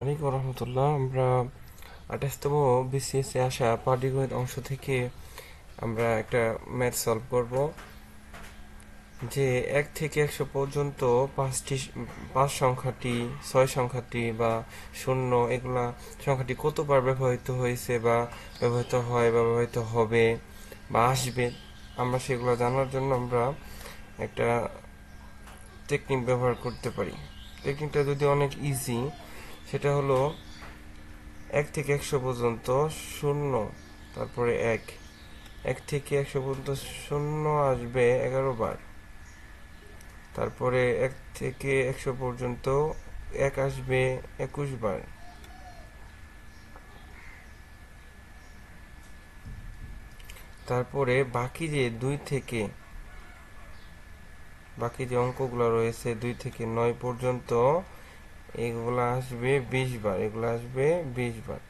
ওয়ালাইকুম রহমতুল্লাহ। আমরা 28তম বিসিএস এ আসা পাটিগণিত অংশ থেকে আমরা একটা ম্যাথ সলভ করব, যে 1 থেকে 100 পর্যন্ত পাঁচ সংখ্যাটি, 6 সংখ্যাটি বা শূন্য, এগুলা সংখ্যাটি কতবার ব্যবহৃত হয়েছে বা ব্যবহৃত হয় বা ব্যবহৃত হবে বা আসবে, আমরা সেগুলো জানার জন্য আমরা একটা টেকনিক ব্যবহার করতে পারি। টেকনিকটা যদি অনেক ইজি, সেটা হলো 1 থেকে 100 পর্যন্ত শূন্য, তারপরে 1 থেকে 100 পর্যন্ত শূন্য আসবে 11 বার, তারপরে 1 থেকে 100 পর্যন্ত 1 আসবে 21 বার, তারপরে বাকি যে অঙ্কগুলো রয়েছে 2 থেকে 9 পর্যন্ত, এগুলা আসবে 20 বার,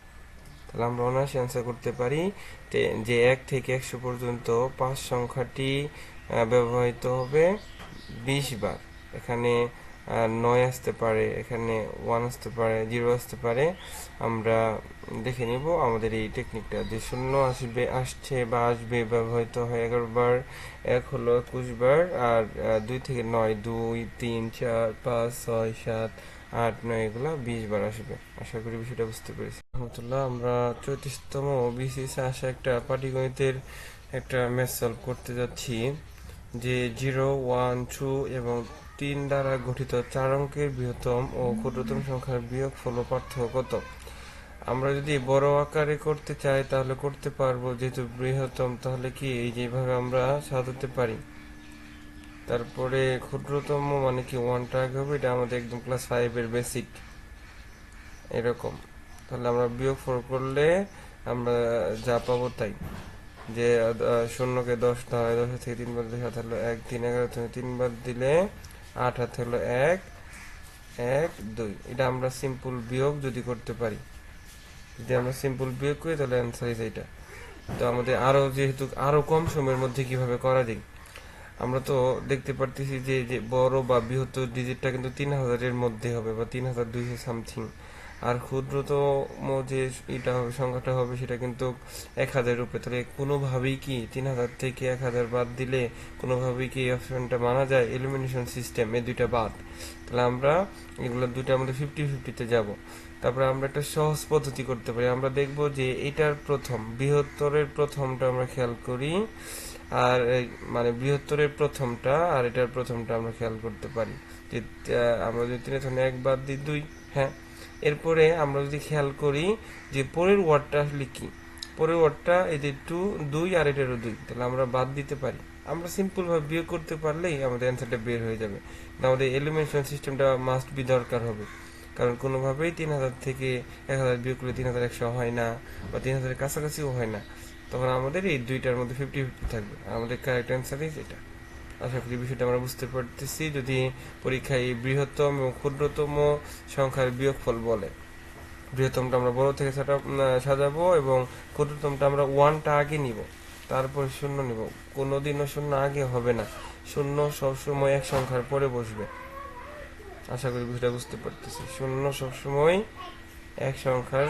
তাহলে আমরা অনায়াসে অ্যান্সার করতে পারি যে 1 থেকে 100 পর্যন্ত 5 সংখ্যাটি ব্যবহৃত হবে 20 বার। এখানে 9 আসতে পারে, এখানে 1 আসতে পারে, 0 আসতে পারে। আমরা দেখে নিব আমাদের এই টেকনিকটা, যে শূন্য আসছে বা আসবে ব্যবহৃত হয় 11 বার, 1 হলো 21 বার, আর 2 থেকে 9, 2, 3, 4, 5, 6, 7, 8, 9, এগুলা 20 বার আসবে। আশা করি বিষয়টা বুঝতে পেরেছি রহমতুল্লাহ। আমরা 34তম বিসিএস আসা একটা পাটিগণিতের একটা ম্যাথ সলভ করতে যাচ্ছি, যে 0, 1, 2 এবং 3 দ্বারা গঠিত 4 অঙ্কের বৃহত্তম ও ক্ষুদ্রতম সংখ্যার বিয়োগফল ও পার্থক্য কত। আমরা যদি বড় আকারে করতে চাই তাহলে করতে পারবো, যেহেতু বৃহত্তম, তাহলে কি এই যেভাবে আমরা সাজাতে পারি। তারপরে ক্ষুদ্রতম মানে কি 1টা আগে হবে, এটা আমাদের একদম ক্লাস 5 এর বেসিক, এরকম। তাহলে আমরা বিয়োগফল করলে আমরা যা পাবো তাই, যে শূন্যকে 10 হয়, 10 থেকে 3 বাদ দিলে হলো 1, 3, 11 থেকে 3 বাদ দিলে 8 হাতে হলো 1, 1, 2। এটা আমরা সিম্পল বিয়োগ যদি করতে পারি, যদি আমরা সিম্পল বিয়োগ করি তাহলে অ্যান্সার ইজ এটা। তো আমাদের যেহেতু আরো কম সময়ের মধ্যে কিভাবে করা যায়, আমরা তো দেখতে পারতেছি যে যে বড় বা বৃহত্তর ডিজিটটা কিন্তু 3000-এর মধ্যে হবে বা 3200 সামথিং, আর ক্ষুদ্রতম যে এটা হবে, সংখ্যাটা হবে, সেটা কিন্তু 1000-এর উপরে। তাহলে কোনোভাবেই কি 3000 থেকে 1000 বাদ দিলে কোনোভাবেই কি এই অপশনটা মানা যায়? এলিমিনেশন সিস্টেম, এই দুইটা বাদ। তাহলে আমরা এগুলো দুইটার মধ্যে 50-50-তে যাব। তারপরে আমরা একটা সহজ পদ্ধতি করতে পারি। আমরা দেখব যে এটার বৃহত্তরের প্রথমটা আমরা খেয়াল করি, আর মানে বৃহত্তরের প্রথমটা আর এটার প্রথমটা আমরা খেয়াল করতে পারি, যে আমরা যদি 3 থেকে 1 বাদ দিই 2, হ্যাঁ। এরপরে আমরা যদি খেয়াল করি যে পরের ওয়ার্ডটা আসলে কি, পরের ওয়ার্ডটা এই যে 2 আর এটারও 2, তাহলে আমরা বাদ দিতে পারি। আমরা সিম্পল ভাবে বিয়োগ করতে পারলেই আমাদের অ্যান্সারটা বের হয়ে যাবে। আমাদের এলিমিনেশন সিস্টেমটা মাস্ট বি দরকার হবে, কারণ কোনোভাবেই 3000 থেকে 1000 বিয়োগ করলে 3100 হয় না, বা 3000-এর কাছাকাছিও হয় না। তখন আমাদের এই দুইটার মধ্যে 50-50 থাকবে, আমাদের কারেক্ট অ্যান্সার ইজ এটা। আশা করি বিষয়টা আমরা বুঝতে পারতেছি। যদি পরীক্ষায় বৃহত্তম এবং ক্ষুদ্রতম সংখ্যার বিয়োগফল বলে, বৃহত্তমটা আমরা বড় থেকে সাজাবো এবং ক্ষুদ্রতমটা আমরা 1টা আগে নিব, তারপর শূন্য নিব। কোনোদিনও শূন্য আগে হবে না, শূন্য সবসময় এক সংখ্যার পরে বসবে। আশা করি বিষয়টা বুঝতে পারতেছি। শূন্য সবসময় এক সংখ্যার